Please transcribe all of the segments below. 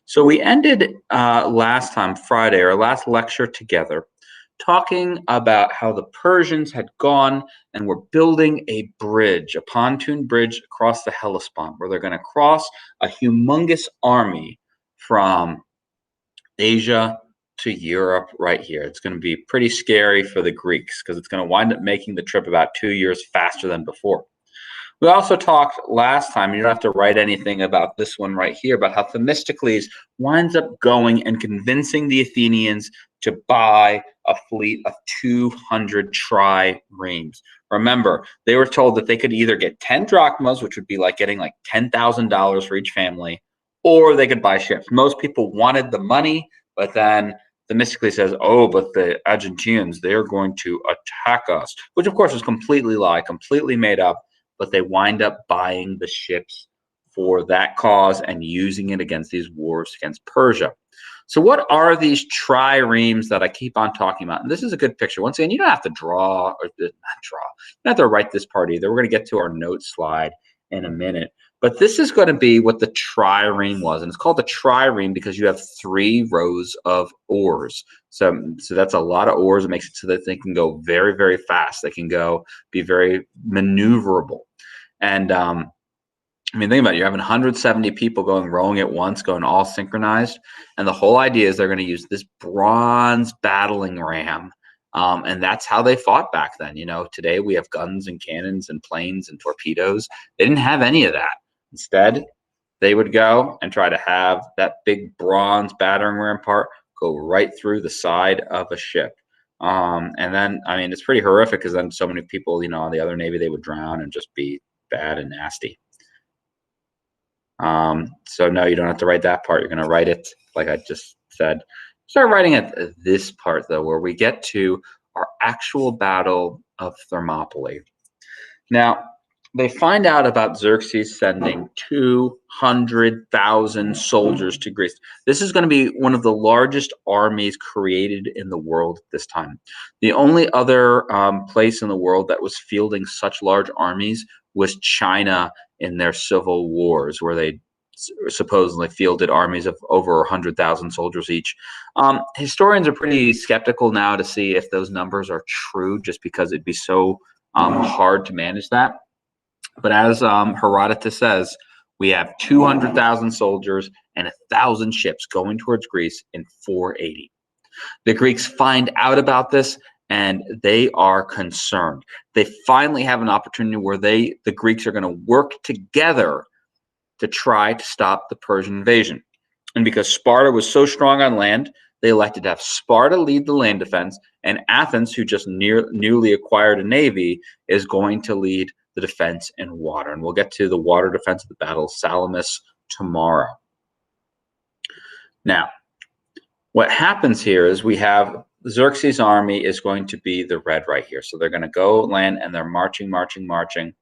So we ended last time, Friday, our last lecture together, talking about how the Persians had gone and were building a bridge, a pontoon bridge across the Hellespont, where they're going to cross a humongous army from Asia to Europe right here. It's going to be pretty scary for the Greeks because it's going to wind up making the trip about 2 years faster than before. We also talked last time, you don't have to write anything about this one right here, about how Themistocles winds up going and convincing the Athenians to buy a fleet of 200 triremes. Remember, they were told that they could either get 10 drachmas, which would be like getting like $10,000 for each family, or they could buy ships. Most people wanted the money, but then Themistocles says, oh, but the Argentinians, they're going to attack us, which of course is completely lie, completely made up, but they wind up buying the ships for that cause and using it against these wars against Persia. So what are these triremes that I keep on talking about? And this is a good picture. Once again, you don't have to draw or not draw. You don't have to write this part either. We're going to get to our note slide in a minute. But this is going to be what the trireme was. And it's called the trireme because you have 3 rows of oars. So that's a lot of oars. It makes it so that they can go very, very fast. They can be very maneuverable. And I mean, think about it. You're having 170 people rowing at once, going all synchronized. And the whole idea is they're going to use this bronze battling ram. And that's how they fought back then. You know, today we have guns and cannons and planes and torpedoes. They didn't have any of that. Instead, they would go and try to have that big bronze battering ram part go right through the side of a ship. And then, I mean, it's pretty horrific because then so many people, you know, on the other Navy, they would drown and just be bad and nasty. So no, you don't have to write that part. You're going to write it like I just said. Start writing at this part, though, where we get to our actual battle of Thermopylae. Now, they find out about Xerxes sending 200,000 soldiers to Greece. This is going to be one of the largest armies created in the world at this time. The only other place in the world that was fielding such large armies was China in their civil wars, where they supposedly fielded armies of over 100,000 soldiers each. Historians are pretty skeptical now to see if those numbers are true, just because it'd be so hard to manage that. But as Herodotus says, we have 200,000 soldiers and 1,000 ships going towards Greece in 480. The Greeks find out about this and they are concerned. They finally have an opportunity where the Greeks are going to work together to try to stop the Persian invasion. And because Sparta was so strong on land, they elected to have Sparta lead the land defense, and Athens, who just newly acquired a navy, is going to lead the defense in water. And we'll get to the water defense of the Battle of Salamis tomorrow. Now, what happens here is we have Xerxes' army is going to be the red right here. So they're going to go land and they're marching, marching, marching.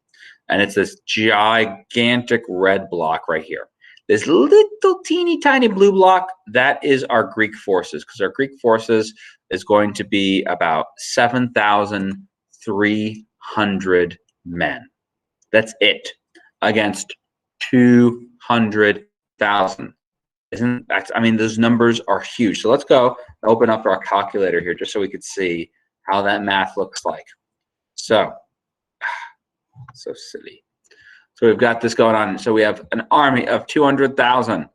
And it's this gigantic red block right here. This little teeny tiny blue block, that is our Greek forces, because our Greek forces is going to be about 7,300 men. That's it against 200,000. Isn't that, I mean, those numbers are huge. So let's go open up our calculator here just so we could see how that math looks like. So silly. So we've got this going on. So we have an army of 200,000. It's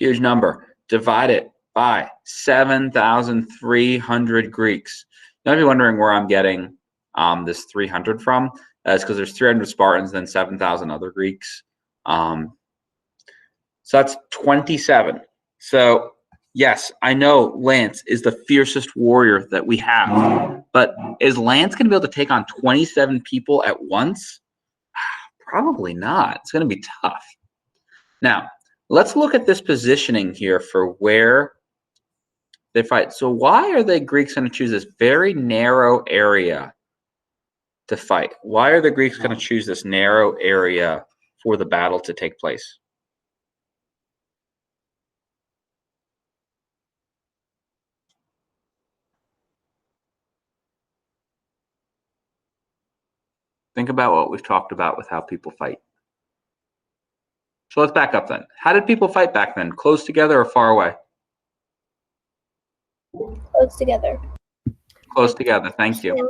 a huge number. Divide it by 7,300 Greeks. You might be wondering where I'm getting this 300 from. That's because there's 300 Spartans, then 7,000 other Greeks. So that's 27. So yes, I know Lance is the fiercest warrior that we have, but is Lance going to be able to take on 27 people at once? Probably not. It's going to be tough. Now, let's look at this positioning here for where they fight. So why are the Greeks going to choose this very narrow area to fight? Why are the Greeks going to choose this narrow area for the battle to take place? Think about what we've talked about with how people fight. So let's back up then. How did people fight back then? Close together or far away? Close together. Close together. Thank you.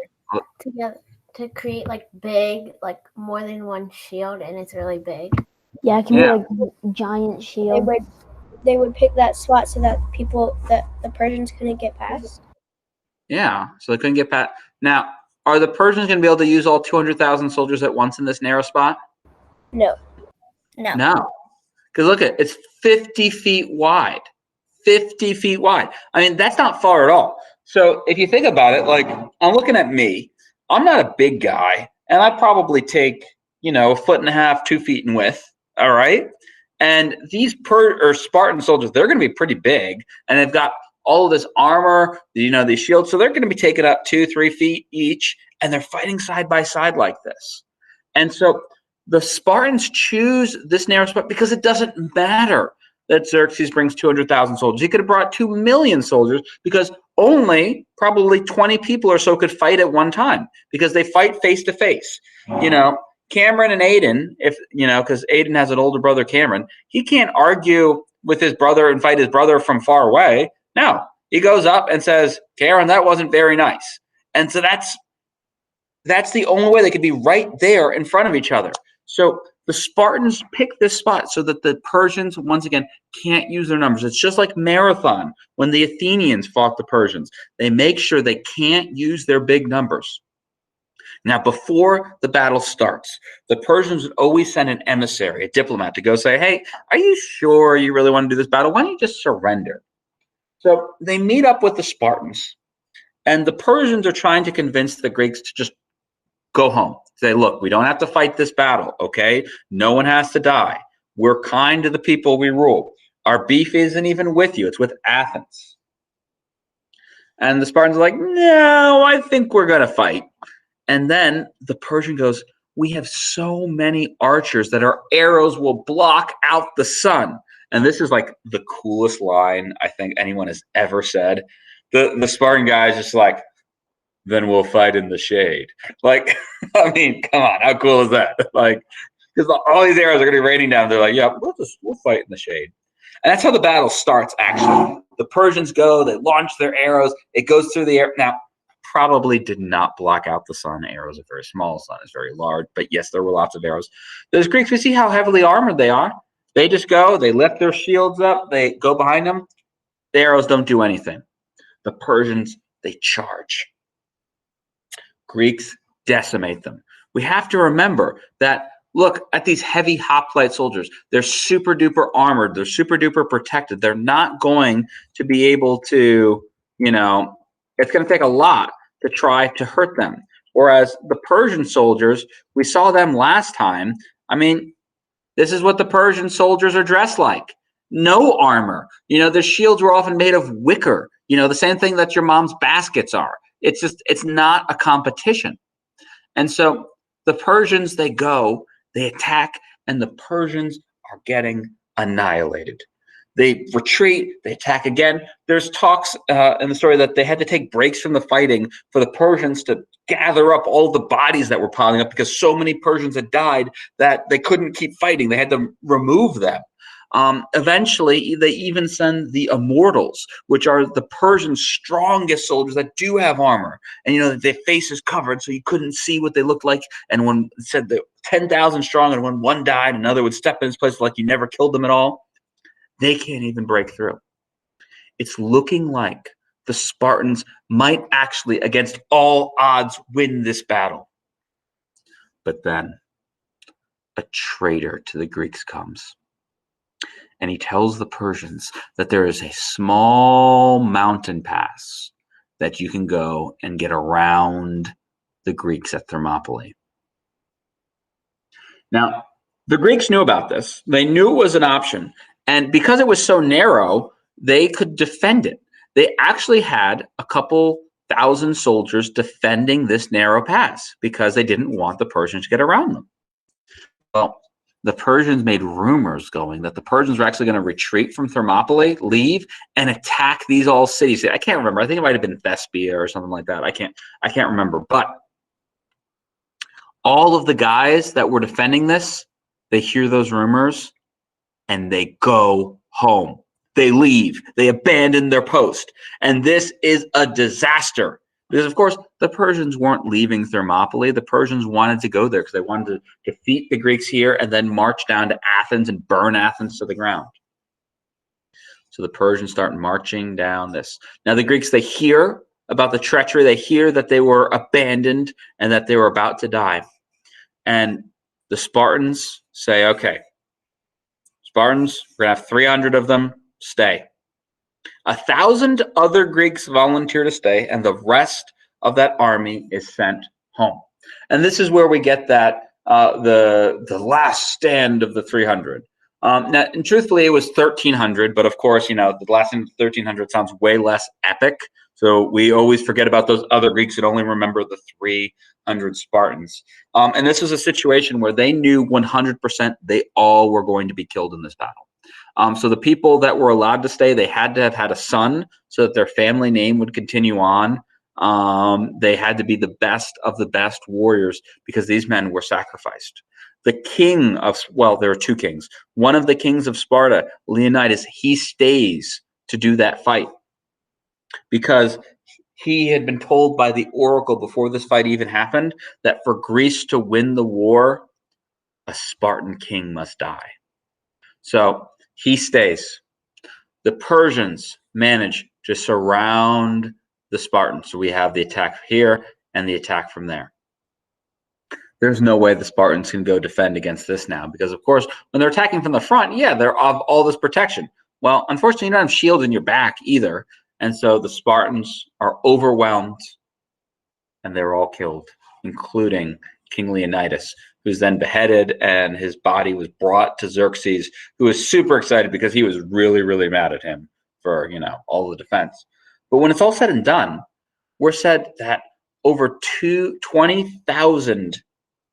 Together to create like big, like more than one shield, and it's really big. Yeah, it can be like a giant shield. They would pick that spot so that the Persians couldn't get past. Yeah, so they couldn't get past. Now, are the Persians going to be able to use all 200,000 soldiers at once in this narrow spot? No. No. Because look at it's 50 feet wide. 50 feet wide. I mean, that's not far at all. So if you think about it, like I'm looking at me, I'm not a big guy, and I probably take, a 1.5 feet, 2 feet in width. All right. And these Spartan soldiers, they're going to be pretty big, and they've got all of this armor, these shields. So they're going to be taking up 2-3 feet each, and they're fighting side by side like this. And so the Spartans choose this narrow spot because it doesn't matter that Xerxes brings 200,000 soldiers. He could have brought 2 million soldiers because only probably 20 people or so could fight at one time because they fight face to face. Cameron and Aiden, because Aiden has an older brother, Cameron, he can't argue with his brother and fight his brother from far away. No, he goes up and says, Cameron, that wasn't very nice. And so that's the only way they could be right there in front of each other. So the Spartans pick this spot so that the Persians, once again, can't use their numbers. It's just like Marathon when the Athenians fought the Persians. They make sure they can't use their big numbers. Now, before the battle starts, the Persians would always send an emissary, a diplomat, to go say, hey, are you sure you really want to do this battle? Why don't you just surrender? So they meet up with the Spartans, and the Persians are trying to convince the Greeks to just go home. Say, look, we don't have to fight this battle, okay? No one has to die. We're kind to the people we rule. Our beef isn't even with you. It's with Athens. And the Spartans are like, no, I think we're going to fight. And then the Persian goes, we have so many archers that our arrows will block out the sun. And this is like the coolest line I think anyone has ever said. The Spartan guy is just like, then we'll fight in the shade. Like, I mean, come on, how cool is that? Like, because all these arrows are going to be raining down. They're like, yeah, we'll fight in the shade. And that's how the battle starts, actually. The Persians go, they launch their arrows, it goes through the air. Now, probably did not block out the sun. Arrows are very small, sun is very large, but yes, there were lots of arrows. Those Greeks, we see how heavily armored they are. They just go, they lift their shields up, they go behind them. The arrows don't do anything. The Persians, they charge. Greeks decimate them. We have to remember that, look at these heavy hoplite soldiers. They're super duper armored. They're super duper protected. They're not going to be able to, it's going to take a lot to try to hurt them. Whereas the Persian soldiers, we saw them last time. I mean, this is what the Persian soldiers are dressed like. No armor. Their shields were often made of wicker. The same thing that your mom's baskets are. It's not a competition. And so the Persians, they go, they attack, and the Persians are getting annihilated. They retreat, they attack again. There's talks in the story that they had to take breaks from the fighting for the Persians to gather up all the bodies that were piling up because so many Persians had died that they couldn't keep fighting. They had to remove them. Eventually, they even send the immortals, which are the Persians' strongest soldiers that do have armor. And, their face is covered, so you couldn't see what they looked like. And when it said they're 10,000 strong, and when one died, another would step in his place like you never killed them at all. They can't even break through. It's looking like the Spartans might actually, against all odds, win this battle. But then a traitor to the Greeks comes. And he tells the Persians that there is a small mountain pass that you can go and get around the Greeks at Thermopylae. Now, the Greeks knew about this. They knew it was an option. And because it was so narrow, they could defend it. They actually had a couple thousand soldiers defending this narrow pass because they didn't want the Persians to get around them. Well, the Persians made rumors going that the Persians were actually going to retreat from Thermopylae, leave, and attack these all cities. I can't remember. I think it might have been Thespia or something like that. I can't remember. But all of the guys that were defending this, they hear those rumors and they go home. They leave. They abandon their post. And this is a disaster because, of course, the Persians weren't leaving Thermopylae. The Persians wanted to go there because they wanted to defeat the Greeks here and then march down to Athens and burn Athens to the ground. So the Persians start marching down this. Now the Greeks, they hear about the treachery. They hear that they were abandoned and that they were about to die. And the Spartans say, okay, Spartans, we're going to have 300 of them stay. 1,000 other Greeks volunteer to stay, and the rest of that army is sent home. And this is where we get that the last stand of the 300. Now, and truthfully, it was 1,300, but of course, the last stand of 1,300 sounds way less epic. So we always forget about those other Greeks and only remember the 300 Spartans. And this was a situation where they knew 100% they all were going to be killed in this battle. So the people that were allowed to stay, they had to have had a son so that their family name would continue on. They had to be the best of the best warriors because these men were sacrificed. The king of, well, there are two kings. One of the kings of Sparta, Leonidas, he stays to do that fight because he had been told by the oracle before this fight even happened that for Greece to win the war, a Spartan king must die. So he stays. The Persians manage to surround the Spartans. So we have the attack here and the attack from there. There's no way the Spartans can go defend against this now because, of course, when they're attacking from the front, yeah, they're of all this protection. Well, unfortunately, you don't have shields in your back either. And so the Spartans are overwhelmed and they're all killed, including King Leonidas, who's then beheaded, and his body was brought to Xerxes, who was super excited because he was really, really mad at him for, all the defense. But when it's all said and done, we're said that over 20,000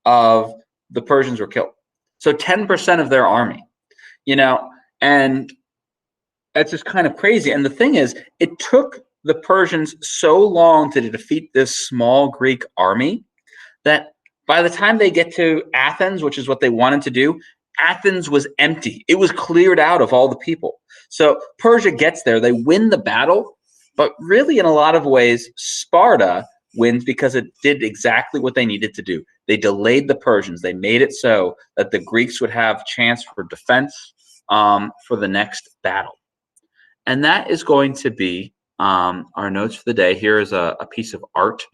of the Persians were killed. So 10% of their army, and that's just kind of crazy. And the thing is, it took the Persians so long to defeat this small Greek army that by the time they get to Athens, which is what they wanted to do, Athens was empty. It was cleared out of all the people. So Persia gets there, they win the battle, but really in a lot of ways, Sparta wins because it did exactly what they needed to do. They delayed the Persians. They made it so that the Greeks would have chance for defense for the next battle. And that is going to be our notes for the day. Here is a piece of art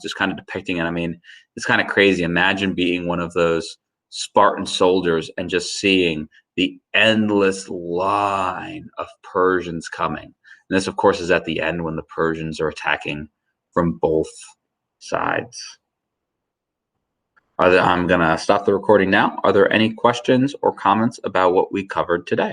just kind of depicting it. I mean, it's kind of crazy. Imagine being one of those Spartan soldiers and just seeing the endless line of Persians coming. And this, of course, is at the end when the Persians are attacking from both sides. I'm going to stop the recording now. Are there any questions or comments about what we covered today?